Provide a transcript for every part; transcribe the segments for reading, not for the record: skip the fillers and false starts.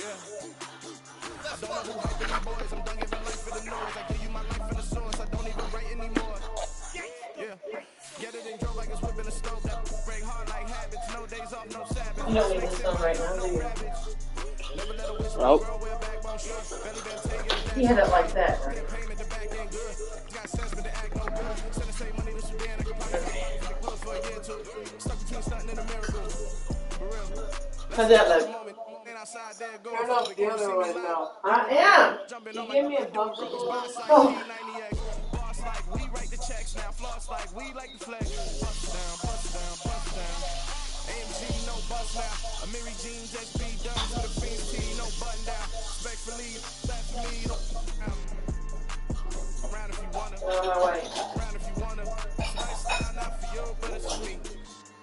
I don't know who hyping these boys. I'm done giving life for the noise. I give you my life in the source. I don't even write anymore. Yeah. Get it and drove like it's whipping a stove. That break hard like habits. No days off, no Sabbath. You don't need this song right now, do you? Never let a wish Nope. grow with a backbone short. Belly been taking it. He had it like that, right? Payment the back end good. Got sense but the act no good. Send the same money to Sudan. I could probably close for a year or two. Stuck between stunting and a miracle. For real. How's that look? Outside there, go Turn off the other one now. I am. You give me a bump. Oh. Boss like we write the checks now. Floss like we like the flex. Bust down, bust down, bust down. AMG no bust now. A Mary Jean just be done to the Fiends T no button down. Respectfully, left for me. Around if you wanna. Around if you wanna. Lifestyle not for you, but it's for me.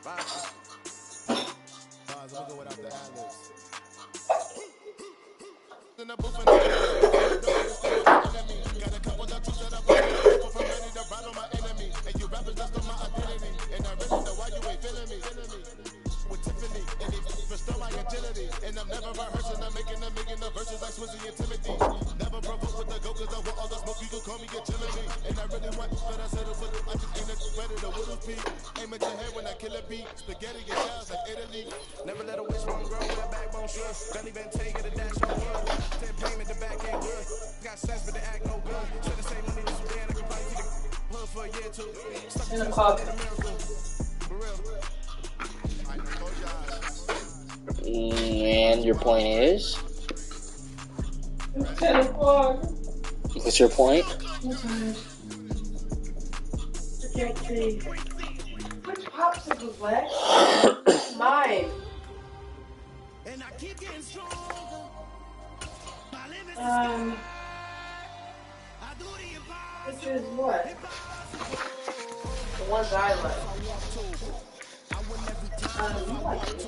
Bye. We'll go without the ad-libs. In the booth and got a couple of truths that I put from ready to battle my enemy. And you rappers just on my identity. And I really know why you ain't feeling me. With Tiffany, and they restore my agility. And I'm never rehearsing, I'm making the verses like Swizzy and Timothy. Never provoke with the go, cause I want all the smoke, you can call me get chillin'. And I really want, but I settle for I just ain't ready to whittle peak. Aim at your head when I kill a beat. Spaghetti and shells like Italy. Never let a wish one grow with a backbone sure. Belly been taking a dash no wood. Payment the back ain't good. Got sense but the act no good. Should the same money to Sudan. I could probably see the hood for a year or two. Stuck in the clock. For real. And your point is? It's 10 o'clock. What's your point? I can't see. Which popsicle's left? Mine. Which is what? The ones I like. You like it.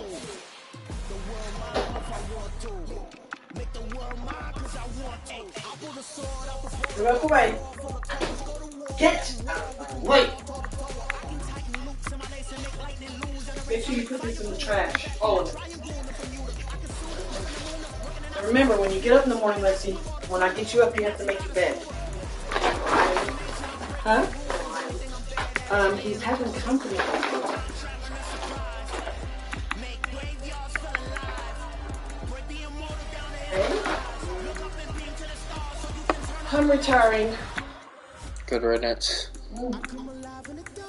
Walk away. Get wait. Make sure you put this in the trash. All of it. And remember, when you get up in the morning, Lexi, when I get you up, you have to make your bed. Huh? He's having company. Okay. I'm retiring. Good riddance.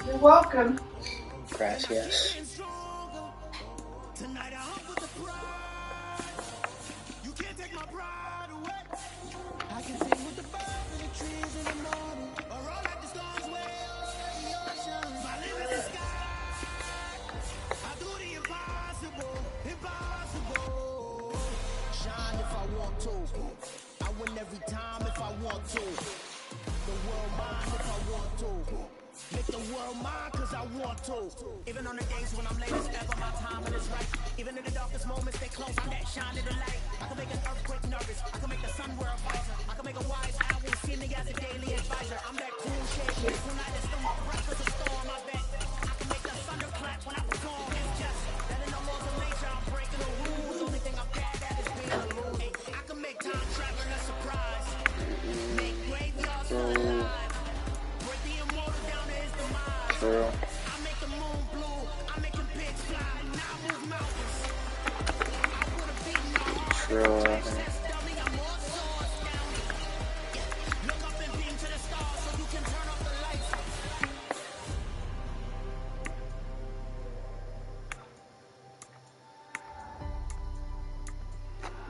You're welcome. Gracias. Even on the days when I'm late as ever, my time is right. Even in the darkest moments, stay close, I'm that shine of the light. I can make an earthquake nervous, I can make the sun wear a visor. I can make a wise owl see me as a daily advisor. I'm that cool shade, peaceful night, it's still my breath with a storm, I bet. I can make the thunder clap when I perform. It's just that in the laws of nature, I'm breaking the rules. Only thing I'm bad at is being alone. I can make time travel a surprise. Make graveyards feel alive. Break the immortal down to his demise. True. True.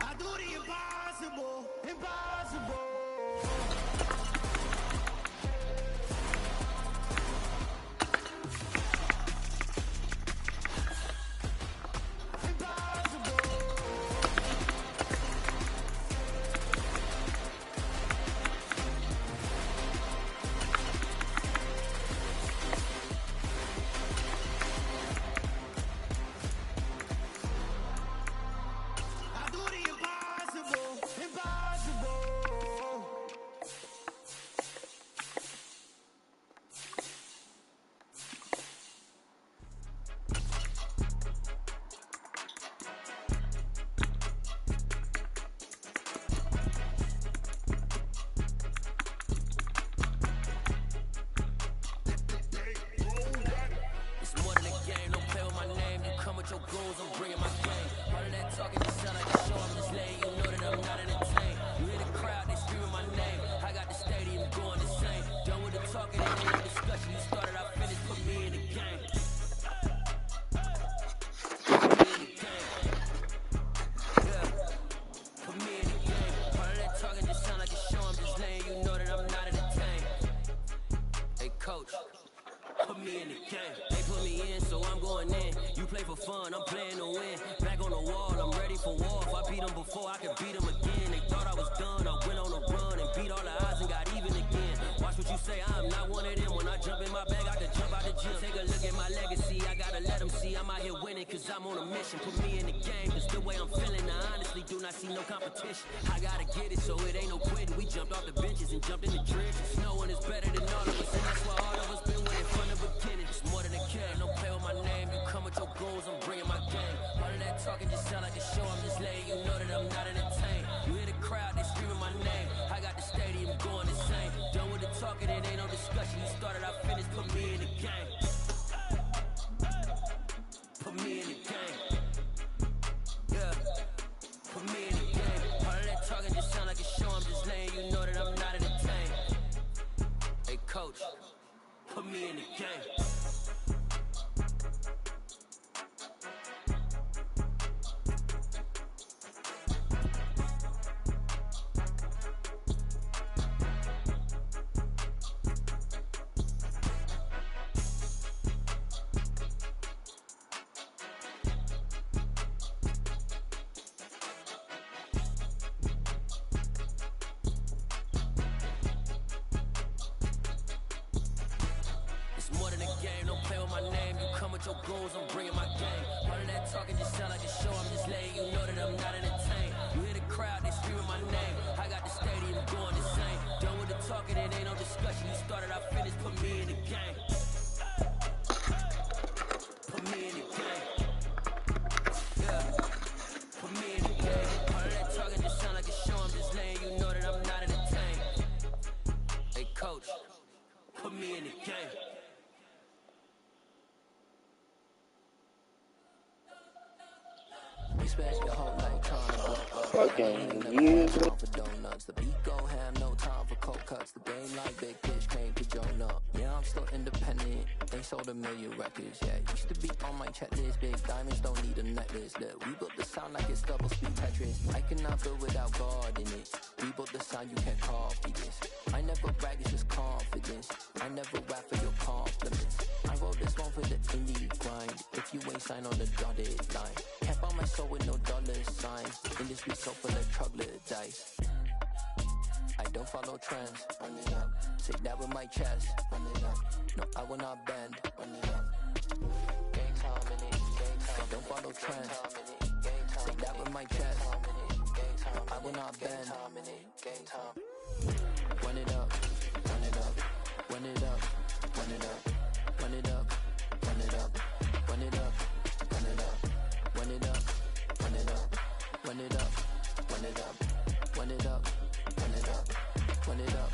I do the impossible, impossible. run, I'm playing to win. Back on the wall, I'm ready for war. If I beat them before, I could beat them again. They thought I was done, I went on a run and beat all the odds and got even again. Watch what you say, I'm not one of them. When I jump in my bag, I can jump out the gym. Take a look at my legacy, I gotta let them see I'm out here winning, cause I'm on a mission. Put me in the game, it's the way I'm feeling. I honestly do not see no competition. I gotta get it, so it ain't no quitting. We jumped off the benches and jumped in the trenches. No one is better than all of us, and that's why all of us been winning from the beginning. It's more than a game, don't play with my name. You come with your goals, I'm bringing my game. All of that talking just sound like a show, I'm just letting you know that I'm not entertained. You hear the crowd, they screaming my name. I got the stadium going insane. Done with the talking, it ain't no discussion. You started, I finished, put me in the game. Put me in the game. Yeah. Put me in the game. All of that talking just sound like a show, I'm just letting you know that I'm not entertained. Hey coach, put me in the game. Your goals, I'm bringing my game. All of that talking just sound like a show, I'm just letting you know that I'm not entertained. You hear the crowd, they screaming my name. I got the stadium going insane. Done with the talking, it ain't no discussion. You started, I finished, put me in the game. Put me in the game. Yeah. Put me in the game. All of that talking just sound like a show, I'm just letting you know that I'm not entertained. Hey coach, put me in the game. Spent your whole life trying to blow up. Fucking you. Time for donuts. The beat go ham, no time for cold cuts. The game like Big Fish came to join up. Yeah, I'm still independent. They sold 1 million records. Yeah, used to be on my checklist. Big diamonds don't need a necklace. Look, we built the sound like it's double speed Tetris. I cannot build without God in it. We built the sound, you can't copy this. I never brag, it's just confidence. I never rap for your compliments. I wrote this one for the indie grind. If you ain't signed on the dotted line, can't buy my soul with no dollar signs. Industry so full of troglodytes. I don't follow trends. Run it up. Say that with my chest. Run it up. No, I will not bend. Run it up. Gang time in it. Gang time. I don't follow trends. Say that with my chest. No, I will not bend. Gang time. Run it up. Run it up. Run it up. Run it up. Run it up. Run it up. Run it up. Run it up. Run it up. Run it up. Run it up. Run it up. Run it up. Run it up. Run it up.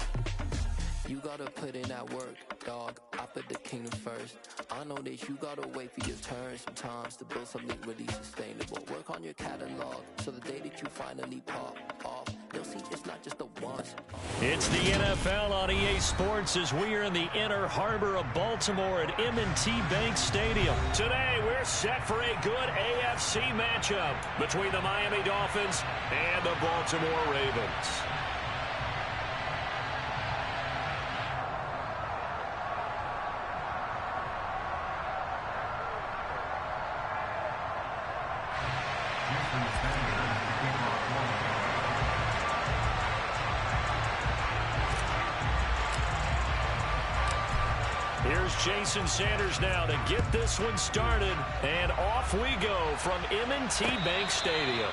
You gotta put in that work, dog. I put the kingdom first. I know that you gotta wait for your turn sometimes to build something really sustainable. Work on your catalog so the day that you finally pop off, they'll see it's not just a once. It's the NFL on EA Sports as we are in the inner harbor of Baltimore at M&T Bank Stadium. Today, we're set for a good AFC matchup between the Miami Dolphins and the Baltimore Ravens. Here's Jason Sanders now to get this one started, and off we go from M&T Bank Stadium.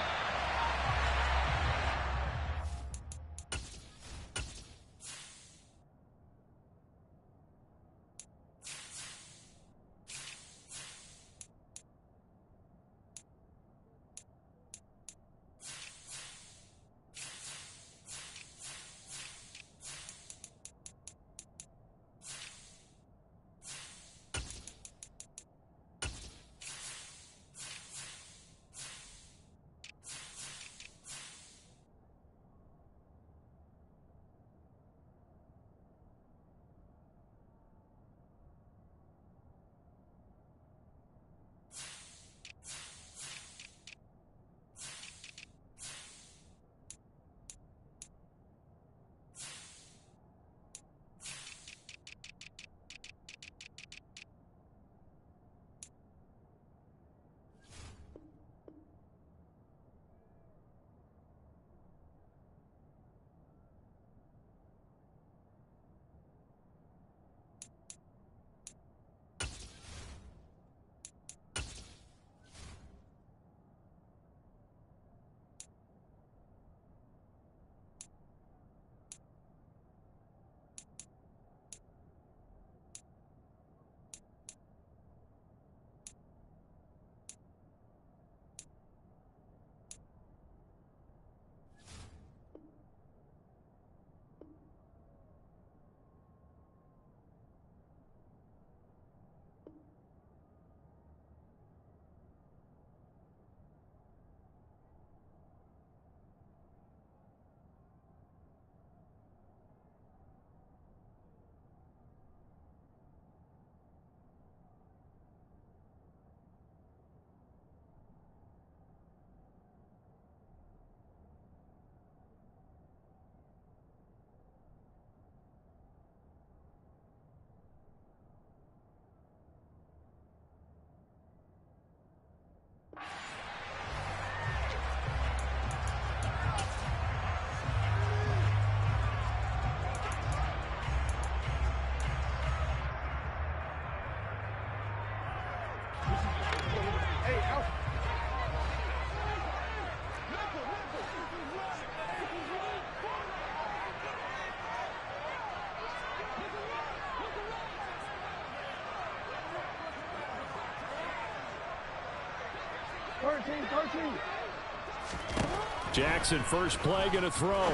Jackson, first play, going to throw.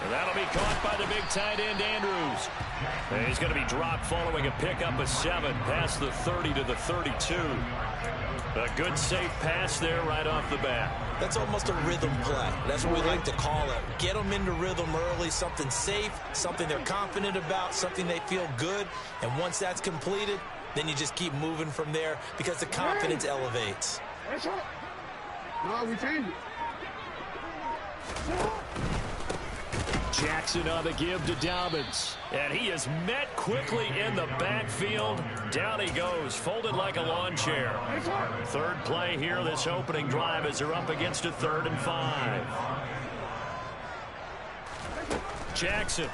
And that'll be caught by the big tight end, Andrews. And he's going to be dropped following a pickup of 7 past the 30 to the 32. A good, safe pass there right off the bat. That's almost a rhythm play. That's what we like to call it. Get them into rhythm early, something safe, something they're confident about, something they feel good. And once that's completed, then you just keep moving from there because the confidence elevates. No, we change it. Jackson on the give to Dobbins. And he is met quickly in the backfield. Down he goes, folded like a lawn chair. Third play here, this opening drive as they're up against a 3rd and 5. Jackson.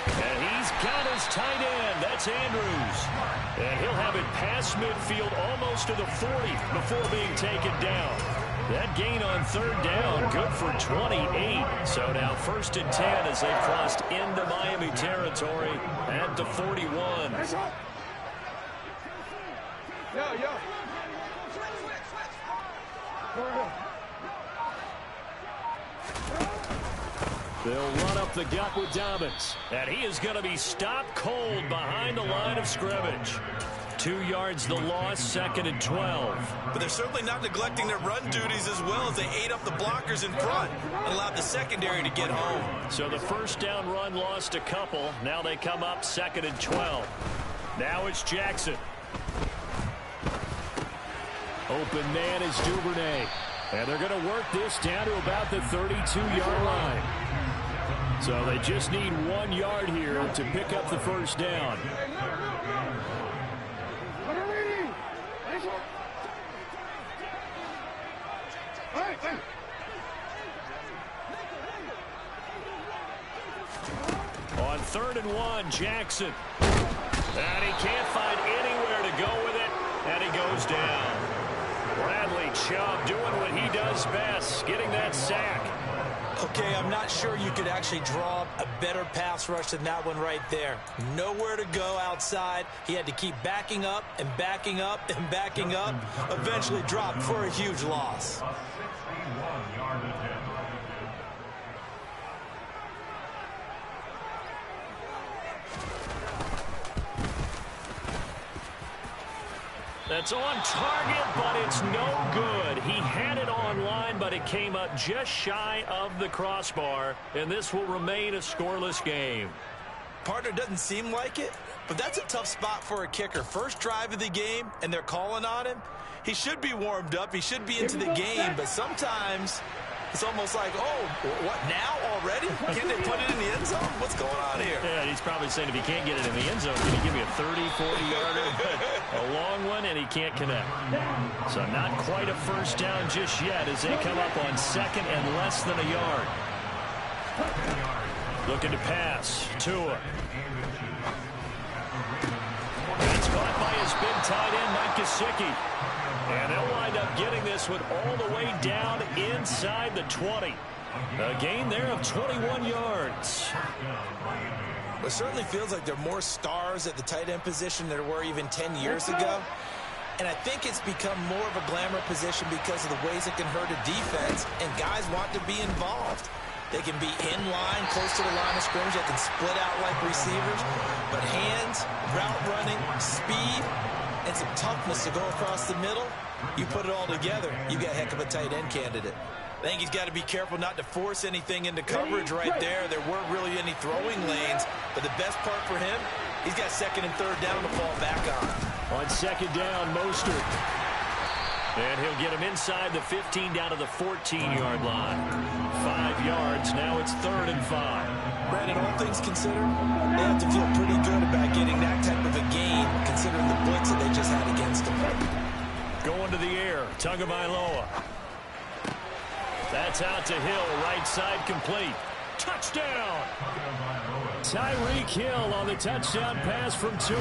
And he's got his tight end. That's Andrews. And he'll have it past midfield almost to the 40 before being taken down. That gain on 3rd down, good for 28. So now 1st and 10 as they've crossed into Miami territory at the 41. Yo. They'll run up the gut with Dobbins. And he is going to be stopped cold behind the line of scrimmage. 2 yards the loss, 2nd and 12. But they're certainly not neglecting their run duties as well as they ate up the blockers in front and allowed the secondary to get home. So the first down run lost a couple. Now they come up 2nd and 12. Now it's Jackson. Open man is Duvernay. And they're going to work this down to about the 32-yard line. So they just need 1 yard here to pick up the first down. On 3rd and 1, Jackson. And he can't find anywhere to go with it, and he goes down. Bradley Chubb doing what he does best, getting that sack. Okay, I'm not sure you could actually draw a better pass rush than that one right there. Nowhere to go outside. He had to keep backing up and backing up and backing up. Eventually dropped for a huge loss. That's on target, but it's no good. He had it on line, but it came up just shy of the crossbar, and this will remain a scoreless game. Partner, doesn't seem like it, but that's a tough spot for a kicker. First drive of the game, and they're calling on him. He should be warmed up. He should be into the game, but sometimes it's almost like, oh, what, now already? Can't they put it in the end zone? What's going on here? Yeah, he's probably saying if he can't get it in the end zone, can he give me a 30, 40-yarder? A long one, and he can't connect. So not quite a first down just yet as they come up on 2nd and less than a yard. Looking to pass. Tua. That's caught by his big tight end, Mike Gesicki. And they'll wind up getting this one all the way down inside the 20. A gain there of 21 yards. It certainly feels like there are more stars at the tight end position than there were even 10 years ago. And I think it's become more of a glamour position because of the ways it can hurt a defense, and guys want to be involved. They can be in line, close to the line of scrimmage. They can split out like receivers. But hands, route running, speed, and some toughness to go across the middle, you put it all together, you got a heck of a tight end candidate. I think he's got to be careful not to force anything into coverage right there. There weren't really any throwing lanes, but the best part for him, he's got 2nd and 3rd down to fall back on. On 2nd down, Mostert. And he'll get him inside the 15 down to the 14-yard line. 5 yards, now it's 3rd and 5. Brandon, all things considered, they have to feel pretty good about getting that type of a gain, considering the blitz that they just had against them. Going to the air, Tagovailoa. That's out to Hill, right side complete. Touchdown! Tyreek Hill on the touchdown pass from Tua.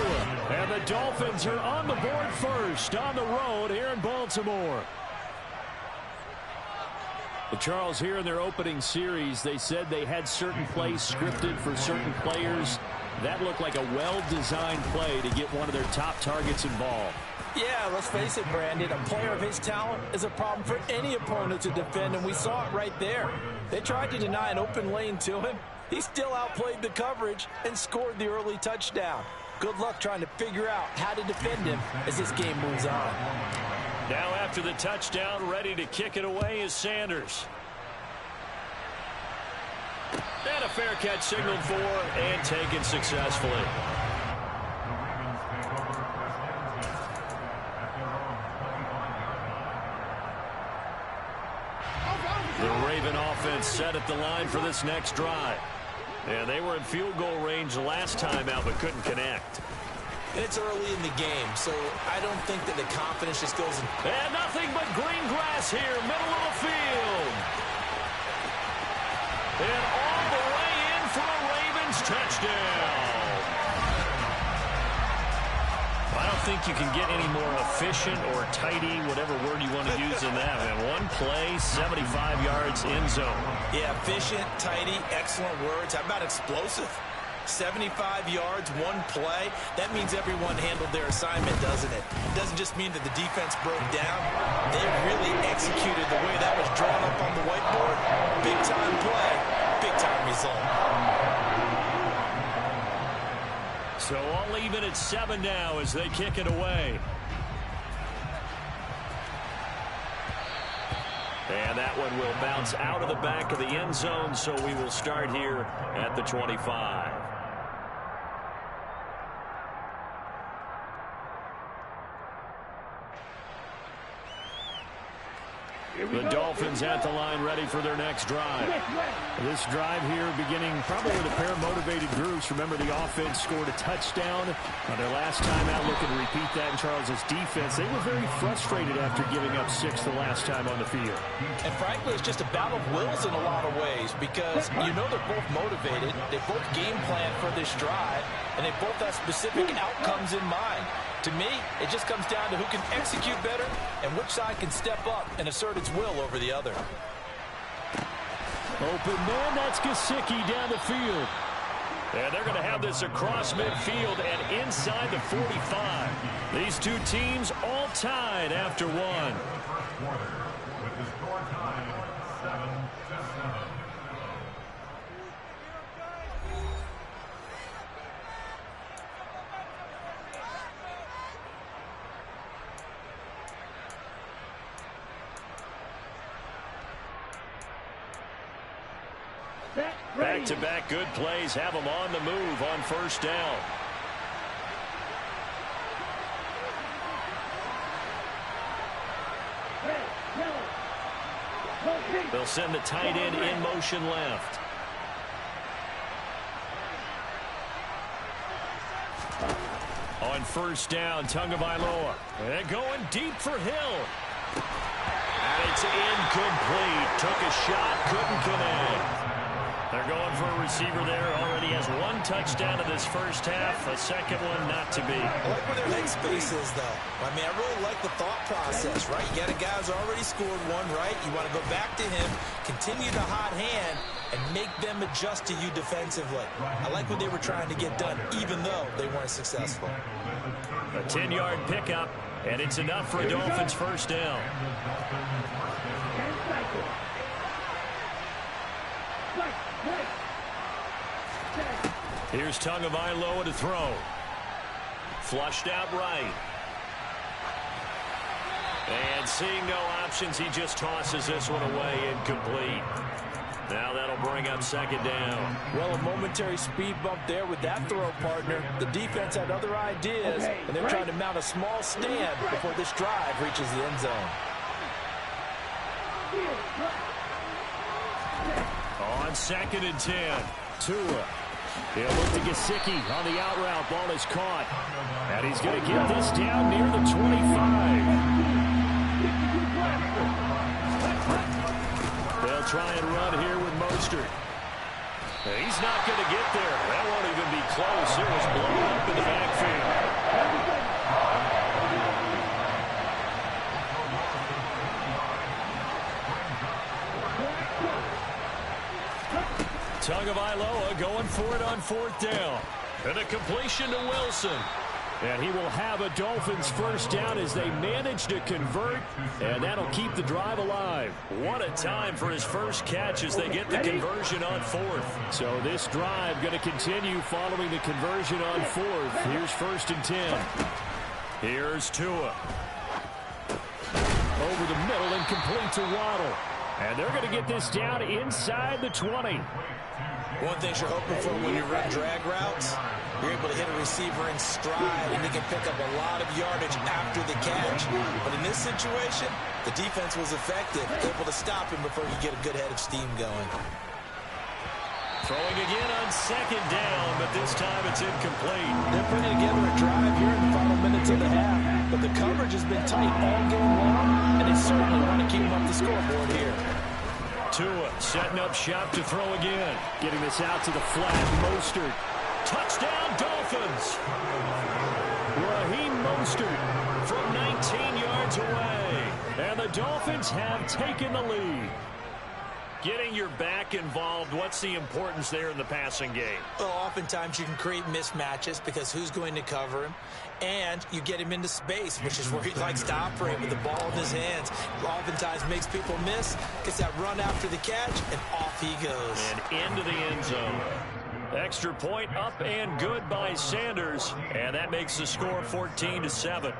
And the Dolphins are on the board first on the road here in Baltimore. Well, Charles, here in their opening series, they said they had certain plays scripted for certain players. That looked like a well-designed play to get one of their top targets involved. Yeah, let's face it, Brandon. A player of his talent is a problem for any opponent to defend, and we saw it right there. They tried to deny an open lane to him. He still outplayed the coverage and scored the early touchdown. Good luck trying to figure out how to defend him as this game moves on. Now after the touchdown, ready to kick it away is Sanders. And a fair catch signaled for and taken successfully. The Raven offense set at the line for this next drive. And they were in field goal range last time out but couldn't connect. And it's early in the game, so I don't think that the confidence just goes in. And nothing but green grass here, middle of the field. And all the way in for a Ravens touchdown. I don't think you can get any more efficient or tidy, whatever word you want to use in that. And one play, 75 yards in zone. Yeah, efficient, tidy, excellent words. How about explosive? 75 yards, one play. That means everyone handled their assignment, doesn't it? It doesn't just mean that the defense broke down. They really executed the way that was drawn up on the whiteboard. Big-time play, big-time result. So all even at 7 now as they kick it away. And that one will bounce out of the back of the end zone, so we will start here at the 25. The Dolphins at the line ready for their next drive. This drive here beginning probably with a pair of motivated groups. Remember, the offense scored a touchdown on their last time out. Looking to repeat that in Charles's defense. They were very frustrated after giving up 6 the last time on the field. And frankly, it's just a battle of wills in a lot of ways because you know they're both motivated. They both game plan for this drive, and they both have specific outcomes in mind. To me, it just comes down to who can execute better and which side can step up and assert its will over the other. Open man, that's Gesicki down the field. And they're going to have this across midfield and inside the 45. These two teams all tied after one. Back-to-back good plays have them on the move on first down. They'll send the tight end in motion left. On first down, Tagovailoa. And going deep for Hill. And it's incomplete. Took a shot, couldn't connect. They're going for a receiver there. Already has one touchdown in this first half. A second one not to be. I like where their headspace is, though. I mean, I really like the thought process, right? You got a guy who's already scored one, right? You want to go back to him, continue the hot hand, and make them adjust to you defensively. I like what they were trying to get done, even though they weren't successful. A 10-yard pickup, and it's enough for a Dolphins first down. Here's Tagovailoa to throw. Flushed out right. And seeing no options, he just tosses this one away, incomplete. Now that'll bring up second down. Well, a momentary speed bump there with that throw, partner. The defense had other ideas, and they're trying to mount a small stand before this drive reaches the end zone. On second and 10, Tua. He'll look to Gesicki on the out route. Ball is caught. And he's going to get this down near the 25. They'll try and run here with Mostert. He's not going to get there. That won't even be close. It was blown up in the backfield. Tagovailoa going for it on fourth down. And a completion to Wilson. And he will have a Dolphins first down as they manage to convert, and that'll keep the drive alive. What a time for his first catch as they get the conversion on fourth. So this drive going to continue following the conversion on fourth. Here's 1st and 10. Here's Tua. Over the middle and complete to Waddle. And they're going to get this down inside the 20. One thing you're hoping for when you run drag routes, you're able to hit a receiver in stride, and he can pick up a lot of yardage after the catch. But in this situation, the defense was effective, able to stop him before you get a good head of steam going. Throwing again on 2nd down, but this time it's incomplete. They're putting together a drive here in the final minutes of the half, but the coverage has been tight all game long, and they certainly want to keep them up the scoreboard here. Tua setting up shop to throw again. Getting this out to the flat. Mostert. Touchdown Dolphins. Raheem Mostert from 19 yards away. And the Dolphins have taken the lead. Getting your back involved, what's the importance there in the passing game? Well, oftentimes you can create mismatches because who's going to cover him? And you get him into space, which is where he likes to operate with the ball in his hands. Oftentimes makes people miss, gets that run after the catch, and off he goes. And into the end zone. Extra point up and good by Sanders. And that makes the score 14-7.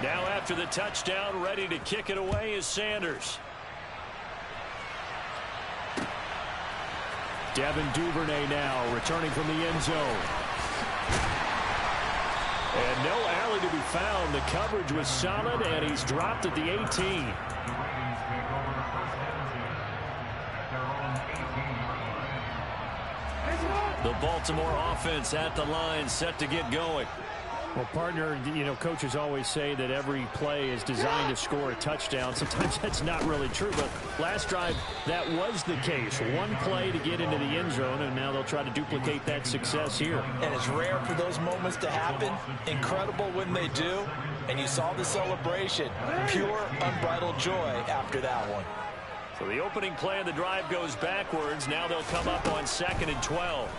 Now after the touchdown, ready to kick it away is Sanders. Devin Duvernay now returning from the end zone. And no alley to be found. The coverage was solid, and he's dropped at the 18. The Baltimore offense at the line, set to get going. Well, partner, you know, coaches always say that every play is designed to score a touchdown. Sometimes that's not really true, but last drive, that was the case. One play to get into the end zone, and now they'll try to duplicate that success here. And it's rare for those moments to happen. Incredible when they do. And you saw the celebration. Pure, unbridled joy after that one. So the opening play of the drive goes backwards. Now they'll come up on 2nd and 12.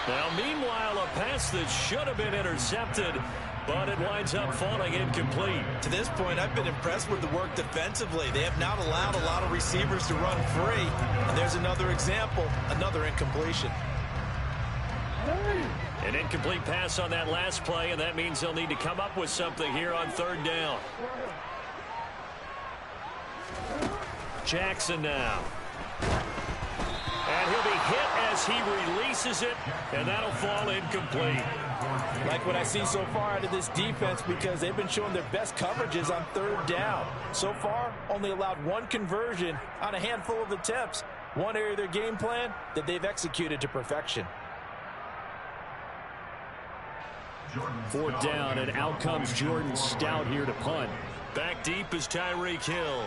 Now, meanwhile, a pass that should have been intercepted, but it winds up falling incomplete. To this point, I've been impressed with the work defensively. They have not allowed a lot of receivers to run free. And there's another example, another incompletion. An incomplete pass on that last play, and that means they'll need to come up with something here on 3rd down. Jackson now. And he'll be hit as he releases it, and that'll fall incomplete. Like what I see so far out of this defense, because they've been showing their best coverages on 3rd down. So far, only allowed one conversion on a handful of attempts. One area of their game plan that they've executed to perfection. 4th down, and out comes Jordan Stout here to punt. Back deep is Tyreek Hill.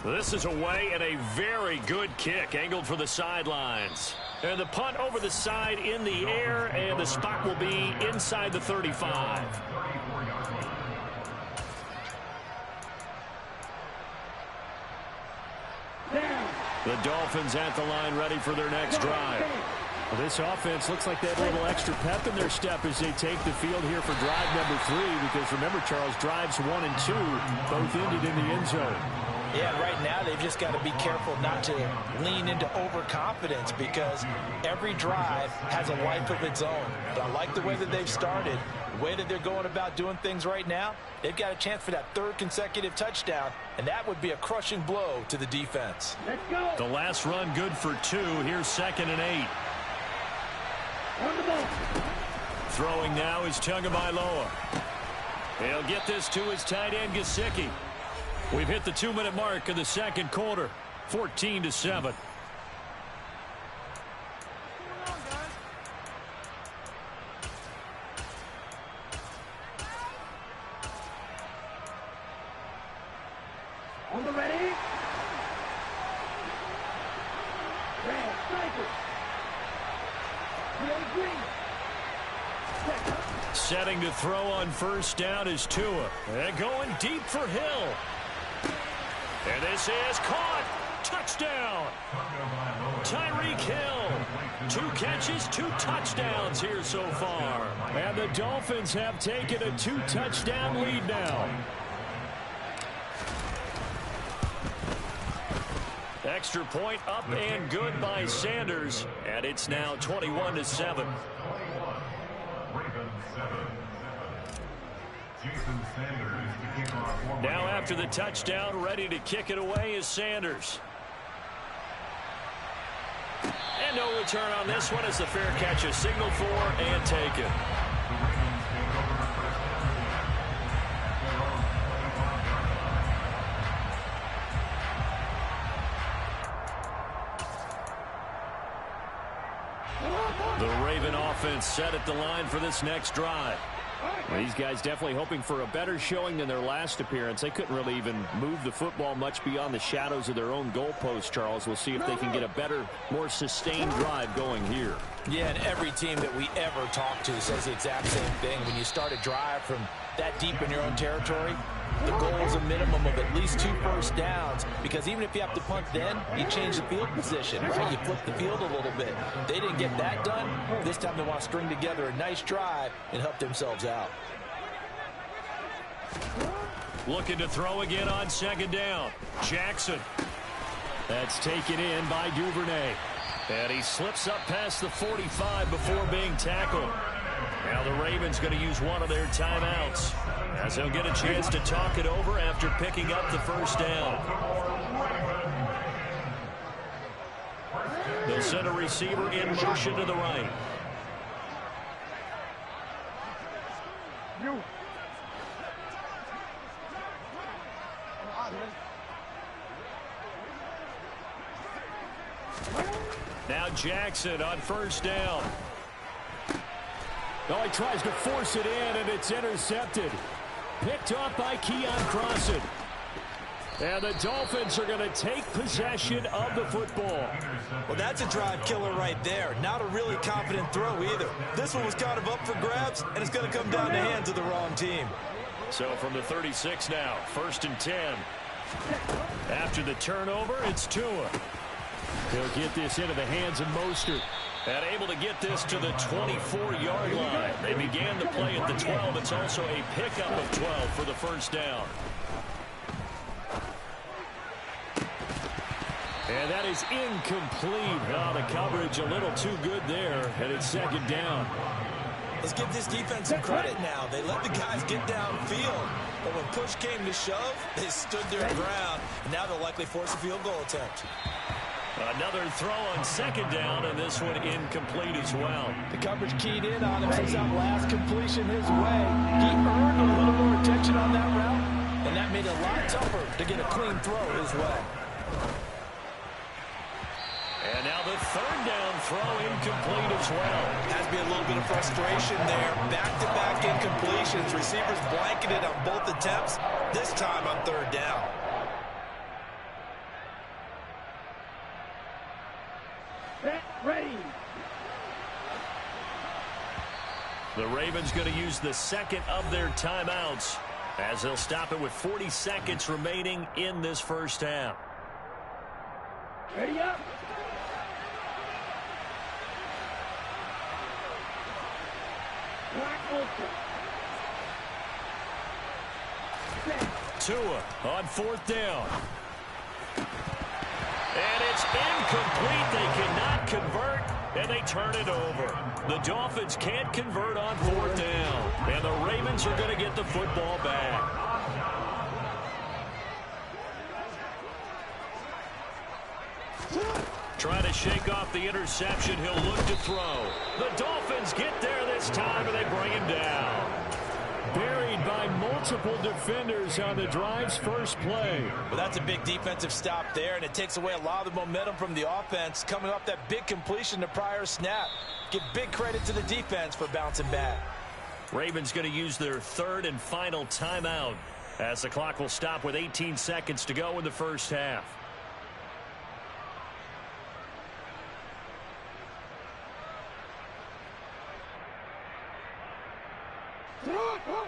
This is away, and a very good kick angled for the sidelines. And the punt over the side in the air, and the spot will be inside the 35. The Dolphins at the line, ready for their next drive. Well, this offense looks like they have a little extra pep in their step as they take the field here for drive number 3, because remember, Charles, drives 1 and 2 both ended in the end zone. Yeah, right now they've just got to be careful not to lean into overconfidence, because every drive has a life of its own. But I like the way that they've started, the way that they're going about doing things right now. They've got a chance for that 3rd consecutive touchdown, and that would be a crushing blow to the defense. Let's go. The last run good for 2. Here's 2nd and 8. Throwing now is Tagovailoa. He'll get this to his tight end, Gesicki. We've hit the 2-minute mark in the 2nd quarter. 14-7. On the ready. Setting to throw on first down is Tua. And going deep for Hill. And this is caught. Touchdown. Tyreek Hill. 2 catches, 2 touchdowns here so far. And the Dolphins have taken a 2-touchdown lead now. Extra point up and good by Sanders. And it's now 21-7. Now after the touchdown, ready to kick it away is Sanders. And no return on this one as the fair catch is signaled for and taken. The Raven offense set at the line for this next drive. Well, these guys definitely hoping for a better showing than their last appearance. They couldn't really even move the football much beyond the shadows of their own goalpost, Charles. We'll see if they can get a better, more sustained drive going here. Yeah, and every team that we ever talk to says the exact same thing. When you start a drive from that deep in your own territory, the goal is a minimum of at least 2 first downs, because even if you have to punt then, you change the field position, right? You flip the field a little bit. They didn't get that done. This time they want to string together a nice drive and help themselves out. Looking to throw again on second down. Jackson. That's taken in by Duvernay. And he slips up past the 45 before being tackled. Now the Ravens going to use one of their timeouts, as they'll get a chance to talk it over after picking up the first down. They'll send a receiver in motion to the right. Now Jackson on first down. Oh, he tries to force it in, and it's intercepted. Picked off by Keon Crossan. And the Dolphins are going to take possession of the football. Well, that's a drive killer right there. Not a really confident throw either. This one was kind of up for grabs, and it's going to come down the hands of the wrong team. So from the 36 now, 1st and 10. After the turnover, it's Tua. He'll get this into the hands of Mostert. And able to get this to the 24-yard line. They began the play at the 12. It's also a pickup of 12 for the first down. And that is incomplete. Oh, the coverage a little too good there. And it's second down. Let's give this defense some credit now. They let the guys get downfield. But when push came to shove, they stood their ground. And now they'll likely force a field goal attempt. Another throw on second down, and this one incomplete as well. The coverage keyed in on him since that last completion his way. He earned a little more attention on that route, and that made it a lot tougher to get a clean throw his way. And now the third down throw incomplete as well. Has to be a little bit of frustration there. Back-to-back incompletions. Receivers blanketed on both attempts, this time on third down. Ready. The Ravens going to use the second of their timeouts, as they'll stop it with 40 seconds remaining in this first half. Ready up. Tua on 4th down. And it's incomplete. They cannot convert, and they turn it over. The Dolphins can't convert on 4th down, and the Ravens are going to get the football back. Trying to shake off the interception. He'll look to throw. The Dolphins get there this time, and they bring him down. Buried by multiple defenders on the drive's first play. Well, that's a big defensive stop there, and it takes away a lot of the momentum from the offense coming off that big completion the prior snap. Give big credit to the defense for bouncing back. Ravens going to use their third and final timeout, as the clock will stop with 18 seconds to go in the first half.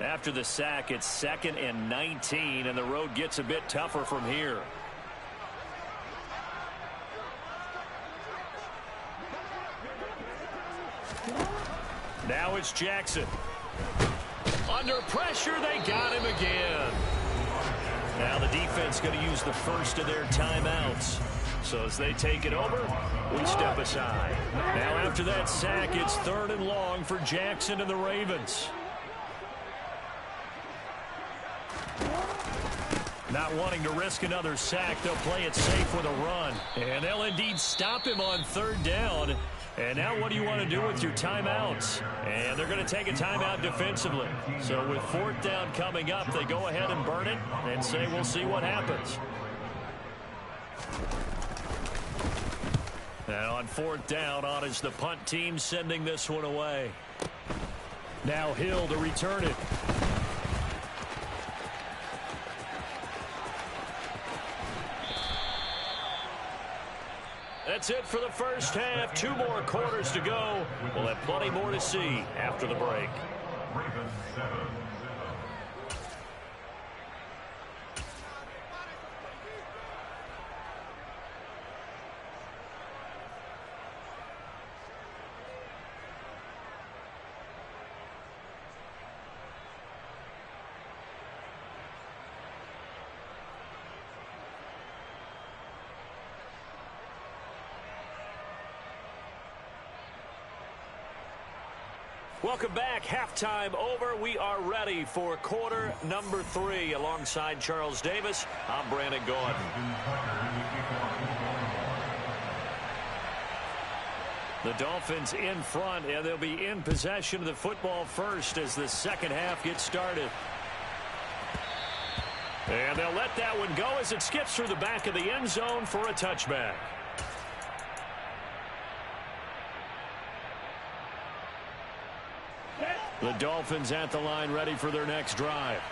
After the sack, it's 2nd and 19, and the road gets a bit tougher from here. Now it's Jackson. Under pressure, they got him again. Now the defense going to use the first of their timeouts. So as they take it over, we step aside. Now after that sack, it's 3rd and long for Jackson and the Ravens. Not wanting to risk another sack, they'll play it safe with a run. And they'll indeed stop him on 3rd down. And now what do you want to do with your timeouts? And they're going to take a timeout defensively. So with 4th down coming up, they go ahead and burn it and say we'll see what happens. Now on 4th down, on is the punt team sending this one away. Now Hill to return it. That's it for the first half. 2 more quarters to go. We'll have plenty more to see after the break. Welcome back. Halftime over. We are ready for quarter number 3. Alongside Charles Davis, I'm Brandon Gaud. The Dolphins in front, and they'll be in possession of the football first as the second half gets started. And they'll let that one go as it skips through the back of the end zone for a touchback. The Dolphins at the line ready for their next drive.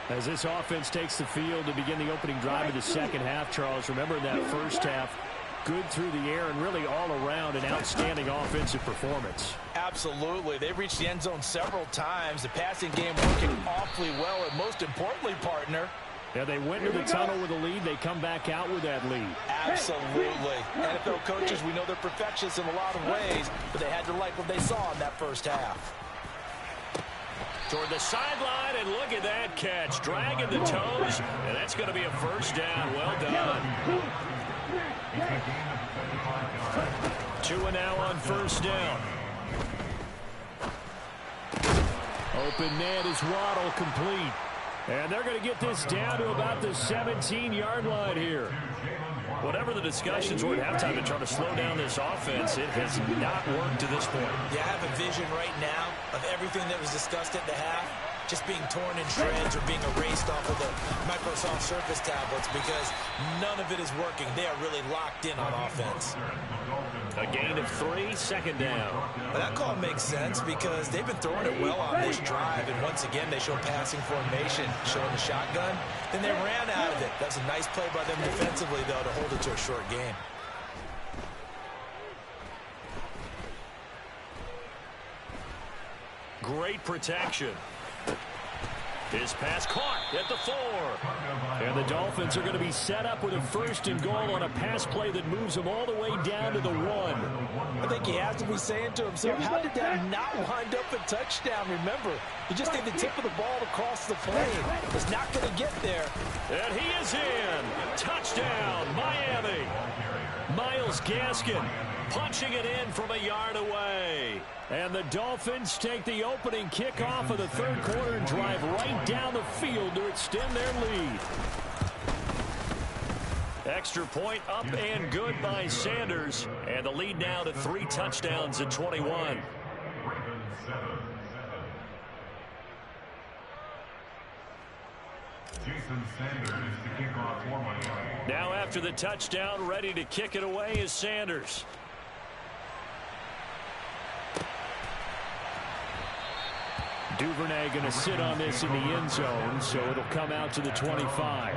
As this offense takes the field to begin the opening drive of the second half, Charles, remember in that first half, good through the air and really all around an outstanding offensive performance. Absolutely. They've reached the end zone several times. The passing game working awfully well, and most importantly, partner, yeah, they went to the tunnel with a lead. They come back out with that lead. Absolutely. NFL coaches, we know they're perfectionists in a lot of ways, but they had to like what they saw in that first half. Toward the sideline, and look at that catch. Dragging the toes, and that's going to be a first down. Well done. 2 and now on first down. Open man is Waddle, complete. And they're going to get this down to about the 17-yard line here. Whatever the discussions were at halftime to try to slow down this offense, it has not worked to this point. Yeah, I have a vision right now of everything that was discussed at the half just being torn in shreds or being erased off of the Microsoft Surface tablets because none of it is working. They are really locked in on offense. A gain of 3, second down. But that call makes sense because they've been throwing it well on this drive, and once again they show passing formation, showing the shotgun. Then they ran out of it. That was a nice play by them defensively, though, to hold it to a short game. Great protection. His pass caught at the 4. And the Dolphins are going to be set up with a 1st and goal on a pass play that moves them all the way down to the 1. I think he has to be saying to himself, how did that not wind up a touchdown? Remember, you just need the tip of the ball to cross the plane. It's not going to get there. And he is in. Touchdown, Miami. Myles Gaskin punching it in from a yard away. And the Dolphins take the opening kickoff of the third quarter and drive right down the field to extend their lead. Extra point up and good by Sanders. And the lead now to 3 touchdowns at 21. Now after the touchdown, ready to kick it away is Sanders. Duvernay going to sit on this in the end zone, so it'll come out to the 25.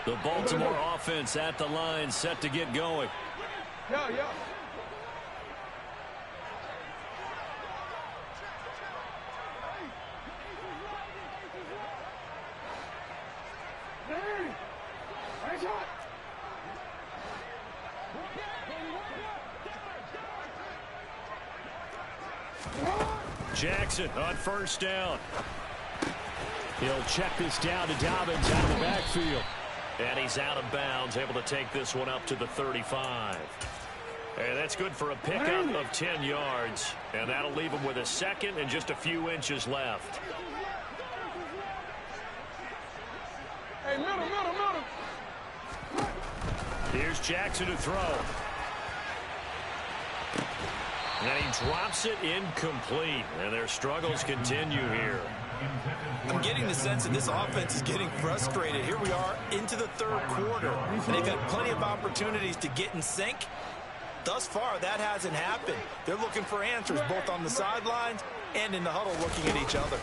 The Baltimore offense at the line, set to get going. Jackson on first down. He'll check this down to Dobbins out of the backfield. And he's out of bounds, able to take this one up to the 35. And that's good for a pickup of 10 yards. And that'll leave him with a second and just a few inches left. Hey, middle. Here's Jackson to throw. And he drops it incomplete. And their struggles continue here. I'm getting the sense that this offense is getting frustrated. Here we are into the third quarter. And they've had plenty of opportunities to get in sync. Thus far, that hasn't happened. They're looking for answers both on the sidelines and in the huddle looking at each other.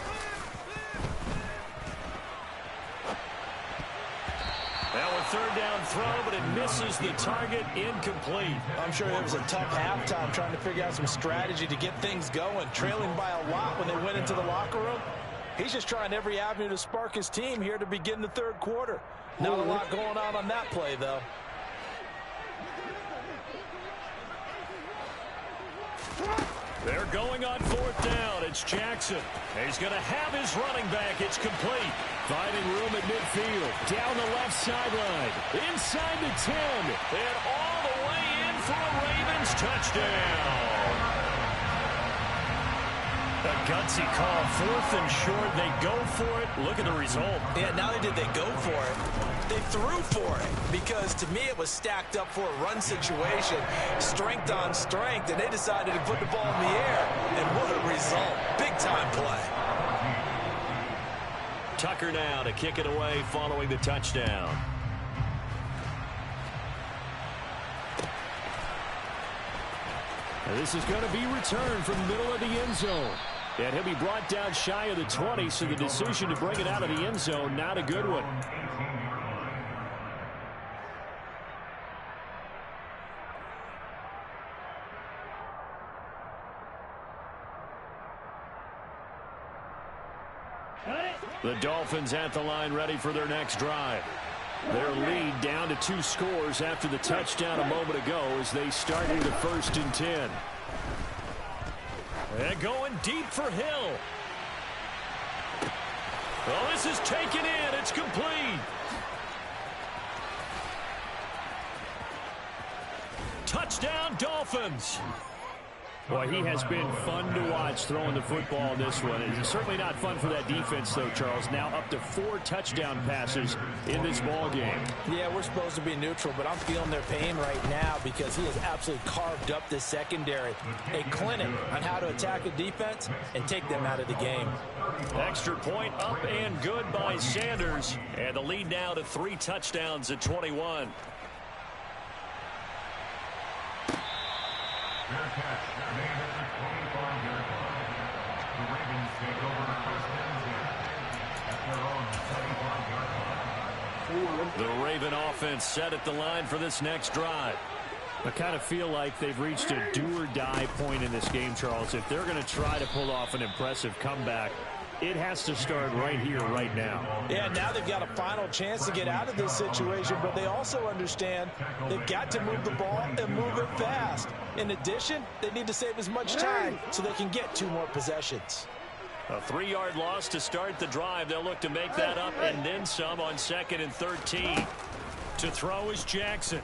Now a third down throw, but it misses the target, incomplete. I'm sure it was a tough halftime trying to figure out some strategy to get things going. Trailing by a lot when they went into the locker room. He's just trying every avenue to spark his team here to begin the third quarter. Not a lot going on that play, though. They're going on fourth down. It's Jackson. He's going to have his running back. It's complete. Finding room at midfield. Down the left sideline. Inside the 10. And all the way in for a Ravens touchdown. A gutsy call. Fourth and short. They go for it. Look at the result. Yeah, not only did they go for it, they threw for it. Because to me, it was stacked up for a run situation. Strength on strength. And they decided to put the ball in the air. And what a result. Big time play. Tucker now to kick it away following the touchdown. And this is going to be returned from the middle of the end zone. And he'll be brought down shy of the 20, so the decision to bring it out of the end zone, not a good one. The Dolphins at the line ready for their next drive. Their lead down to 2 scores after the touchdown a moment ago as they start into 1st and 10. And going deep for Hill. Well, this is taken in. It's complete. Touchdown, Dolphins. Boy, he has been fun to watch throwing the football in this one. It's certainly not fun for that defense, though, Charles. Now up to 4 touchdown passes in this ball game. Yeah, we're supposed to be neutral, but I'm feeling their pain right now because he has absolutely carved up this secondary. A clinic on how to attack a defense and take them out of the game. Extra point up and good by Sanders. And the lead now to 3 touchdowns at 21. The Raven offense set at the line for this next drive. I kind of feel like they've reached a do-or-die point in this game, Charles. If they're going to try to pull off an impressive comeback, it has to start right here, right now. Yeah, now they've got a final chance to get out of this situation, but they also understand they've got to move the ball and move it fast. In addition, they need to save as much time so they can get 2 more possessions. A 3-yard loss to start the drive. They'll look to make that up and then some on 2nd and 13. To throw is Jackson.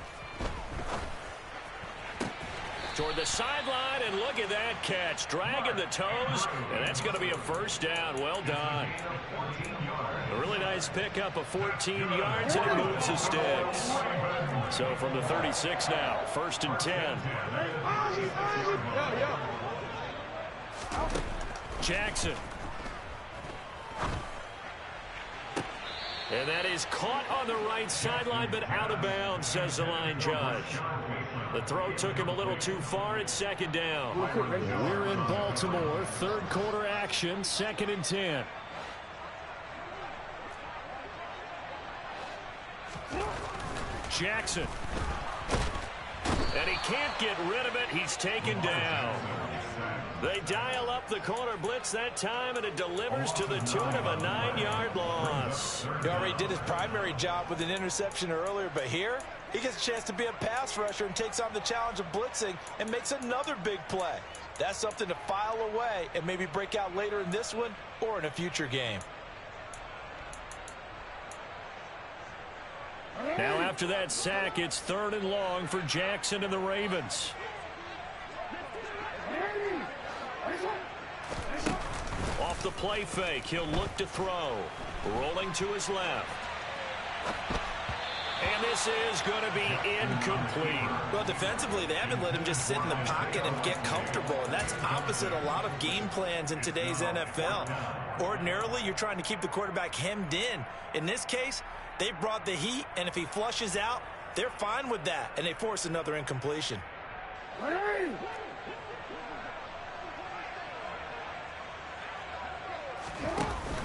Toward the sideline, and look at that catch. Dragging the toes, and that's going to be a first down. Well done. A really nice pickup of 14 yards, and it moves the sticks. So from the 36 now, 1st and 10. Jackson. And that is caught on the right sideline, but out of bounds, says the line judge. The throw took him a little too far. It's 2nd down. We're in Baltimore. 3rd quarter action, 2nd and 10. Jackson. And he can't get rid of it. He's taken down. They dial up the corner blitz that time, and it delivers to the tune of a 9-yard loss. He already did his primary job with an interception earlier, but here he gets a chance to be a pass rusher and takes on the challenge of blitzing and makes another big play. That's something to file away and maybe break out later in this one or in a future game. Now after that sack, it's 3rd and long for Jackson and the Ravens. Off the play fake, he'll look to throw. Rolling to his left. And this is going to be incomplete. Well, defensively, they haven't let him just sit in the pocket and get comfortable, and that's opposite a lot of game plans in today's NFL. Ordinarily, you're trying to keep the quarterback hemmed in. In this case, they brought the heat, and if he flushes out, they're fine with that, and they force another incompletion.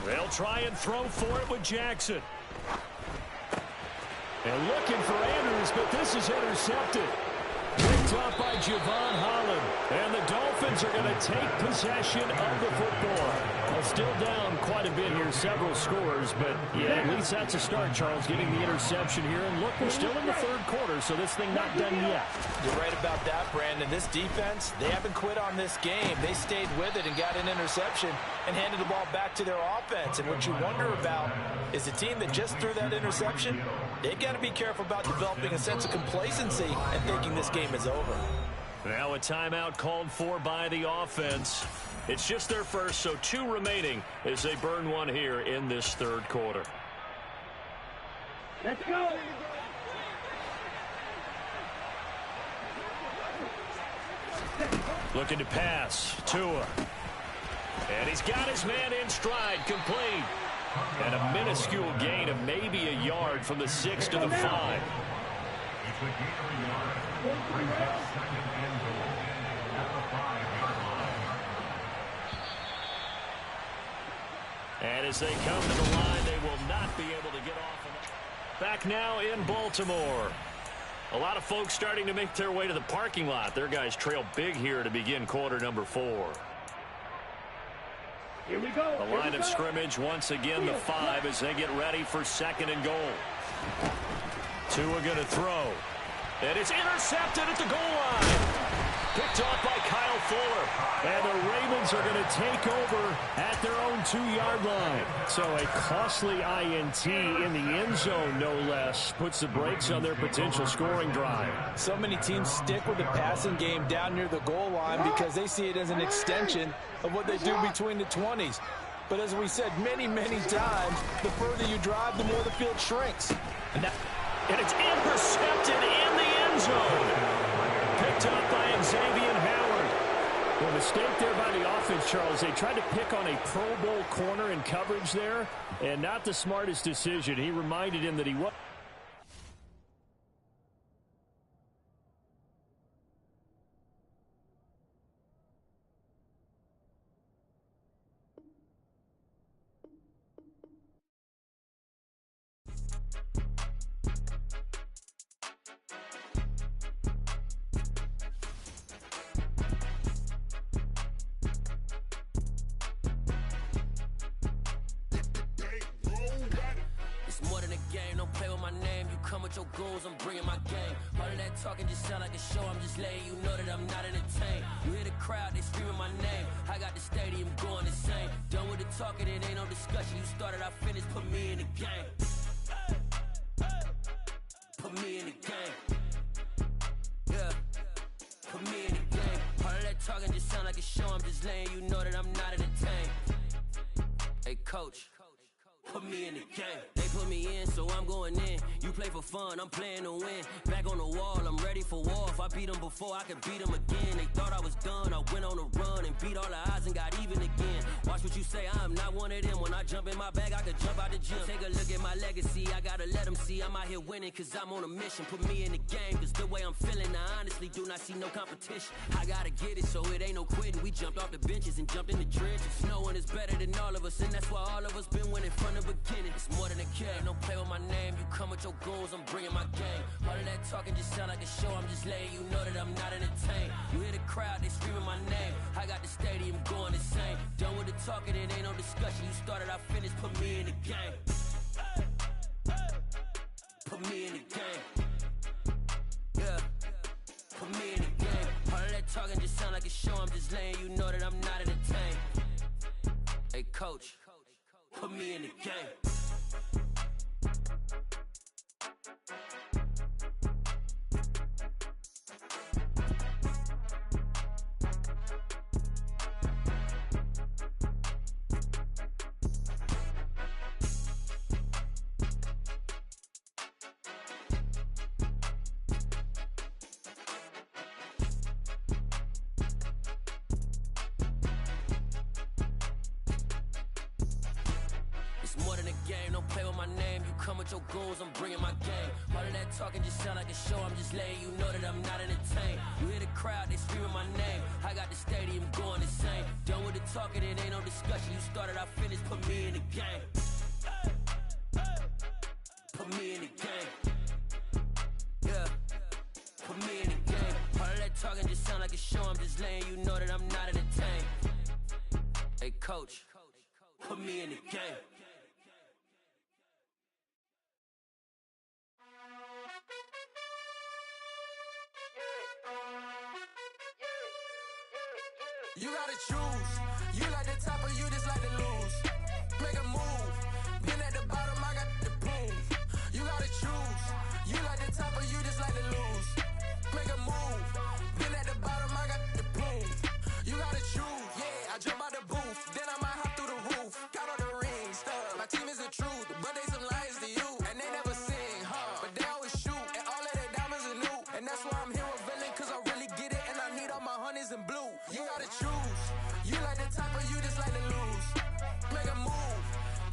They'll try and throw for it with Jackson. And looking for Andrews, but this is intercepted. Picked off by Javon Holland. And the Dolphins are going to take possession of the football. Well, still down quite a bit here, several scores, but yeah, at least that's a start, Charles, getting the interception here. And look, we're still in the 3rd quarter, so this thing not done yet. You're right about that, Brandon. This defense, they haven't quit on this game. They stayed with it and got an interception and handed the ball back to their offense. And what you wonder about is the team that just threw that interception, they've got to be careful about developing a sense of complacency and thinking this game is over. Now a timeout called for by the offense. It's just their first, so 2 remaining as they burn one here in this 3rd quarter. Let's go. Looking to pass. Tua. And he's got his man in stride, complete. And a minuscule gain of maybe a yard from the 6 to the 5. And as they come to the line, they will not be able to get off. Back now in Baltimore. A lot of folks starting to make their way to the parking lot. Their guys trail big here to begin quarter number 4. Here we go. The line of scrimmage once again the 5 as they get ready for 2nd and goal. Tua going to throw. And it's intercepted at the goal line. Picked off by Kyle Fuller. And the Ravens are going to take over at their own 2-yard line. So a costly INT in the end zone, no less, puts the brakes on their potential scoring drive. So many teams stick with the passing game down near the goal line because they see it as an extension of what they do between the 20s. But as we said many, many times, the further you drive, the more the field shrinks. And it's intercepted in the end zone. Picked up by Xavier Howard. Well, mistake there by the offense, Charles. They tried to pick on a Pro Bowl corner in coverage there, and not the smartest decision. He reminded him that he was. Your goals, I'm bringing my game. All of that talking just sound like a show. I'm just letting you know that I'm not entertained. You hear the crowd, they screaming my name. I got the stadium going insane. Done with the talking, it ain't no discussion. You started, I finished, put me in the game. Put me in the game. Yeah. Put me in the game. All of that talking just sound like a show. I'm just letting you know that I'm not entertained. Hey, coach. Put me in the game. They put me in, so I'm going in. You play for fun, I'm playing to win. Back on the wall, I'm ready for war. If I beat them before, I could beat them again. They thought I was done, I went on a run and beat all the odds and got even again. Watch what you say, I'm not one of them. When I jump in my bag, I could jump out the gym. Take a look at my legacy, I gotta let them see I'm out here winning, cause I'm on a mission. Put me in the game, cause the way I'm feeling, I honestly do not see no competition. I gotta get it, so it ain't no quitting. We jumped off the benches and jumped in the trenches. No one is better than all of us, and that's why all of us been winning from the beginning. It's more than a game. Don't play with my name. You come with your goons, I'm bringing my game. All of that talking just sound like a show. I'm just letting you know that I'm not entertained. You hear the crowd, they screaming my name. I got the stadium going insane. Done with the talking, it ain't no discussion. You started, I finished. Put me in the game. Put me in the game. Yeah. Put me in the game. All of that talking just sound like a show. I'm just letting you know that I'm not entertained. Hey, coach, put me in the game. Your goals, I'm bringing my game. All of that talking just sound like a show. I'm just letting you know that I'm not entertained. You hear the crowd, they screaming my name. I got the stadium going insane. Done with the talking, it ain't no discussion. You started, I finished. Put me in the game. Put me in the game. Yeah. Put me in the game. All of that talking just sound like a show. I'm just letting you know that I'm not entertained. Hey, coach, put me in the game. You gotta choose. You like the top or you just like to lose. Make a move. Been at the bottom, I got the proof. You gotta choose. You like the top or you just like to lose. Make a move. Been at the bottom, I got the proof. You gotta choose. Yeah, I jump out the booth. Then I might hop through the roof. Got all the rings, stuff. My team is the truth, but they some liars to you. And they never sing, but they always shoot. And all of their diamonds are new. And that's why I'm here with villain, cause I really get it. And I need all my honeys in blue. You gotta choose. You like the top or you just like to lose. Make a move.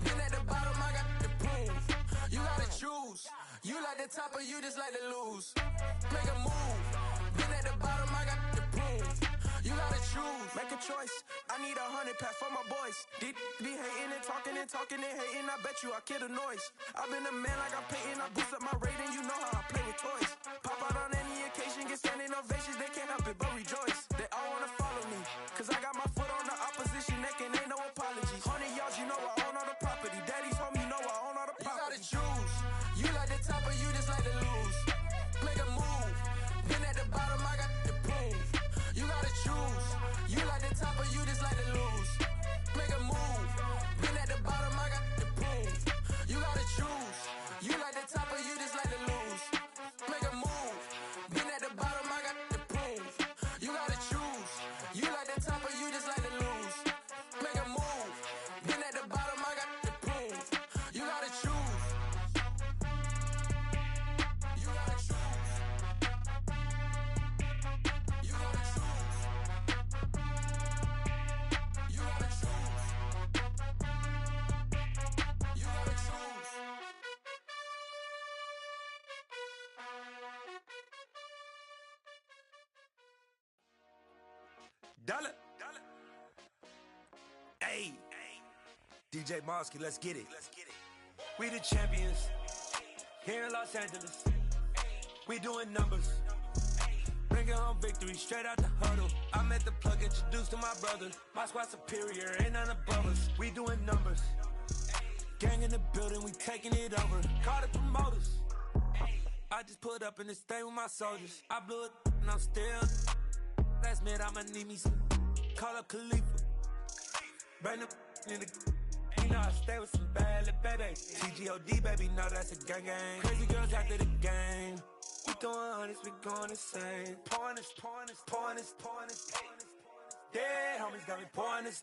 Been at the bottom, I got the proof. You gotta choose. You like the top or you just like to lose. Make a move. Been at the bottom, I got the proof. You gotta choose. Make a choice. I need 100 pack for my boys. Be hating and talking and hating. I bet you I kill the noise. I've been a man like I'm Peyton. I boost up my rating. You know how I play with toys. Pop out on any occasion, get standing ovations. They can't help it but rejoice. They all wanna follow me, cause I got my foot on the opposition neck and ain't no apologies. 100 yards, you know I own all the property. Daddy's home, you know I own all the property. You gotta choose. You like the top or you just like to lose. Make a move. Been at the bottom, I got the proof. You gotta choose. You like the top or you just like to lose. Make a move. Been at the bottom, I got the proof. You gotta choose. You like the top or you just like to lose. Make a move. Been at the bottom, I got the proof. You gotta choose. You like the top or you just like to lose. Make a move. Been at the bottom, I got the proof. You gotta choose. You gotta choose. You gotta choose. You gotta choose. You gotta choose. Dollar. Hey. DJ Mosky, let's get it. We the champions here in Los Angeles. We doing numbers. Bringing home victory straight out the huddle. I'm at the plug, introduced to my brother. My squad superior, ain't none above us. We doing numbers. Gang in the building, we taking it over. Call the promoters. I just put up in this thing with my soldiers. I blew it and I'm still. Last minute I'ma need me some. Call up Khalifa. Bring them in the. You know I stay with some bad little baby. TGOD baby, know that's a gang gang. Crazy girls after the game. We throwing hundreds, we going insane. Pouring this. Dead homies got me pouring this.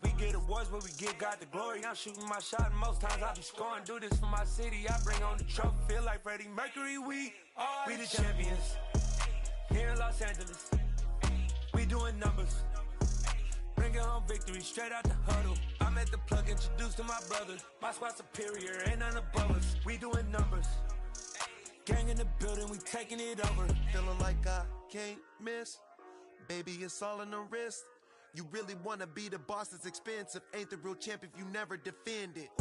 We get awards, but we give God the glory. I'm shooting my shot, and most times I be scoring. Do this for my city, I bring on the trophy. Feel like Freddie Mercury, we the champions here in Los Angeles. We doing numbers. Bringing home victory straight out the huddle. I'm at the plug, introduced to my brother. My squad superior, ain't none above us. We doing numbers. Gang in the building, we taking it over. Feeling like I can't miss. Baby, it's all in the wrist. You really wanna be the boss, it's expensive. Ain't the real champ if you never defend it.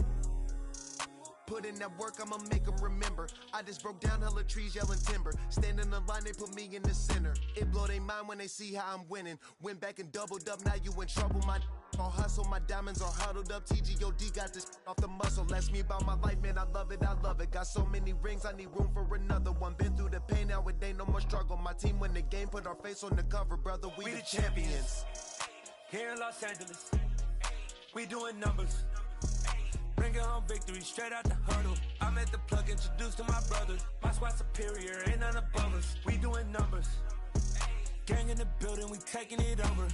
put in that work, I'ma make them remember. I just broke down hella trees, yelling timber. Standing in the line, they put me in the center. It blow their mind when they see how I'm winning. Went back and doubled up, now you in trouble. My all hustle, my diamonds are huddled up. TGOD got this off the muscle. Ask me about my life, man, I love it, I love it. Got so many rings, I need room for another one. Been through the pain, now it ain't no more struggle. My team win the game, put our face on the cover, brother, we the champions. Here in Los Angeles, we doing numbers. Bringing home victory straight out the huddle. I'm at the plug, introduced to my brothers. My squad superior, ain't none above us. We doing numbers. Gang in the building, we taking it over.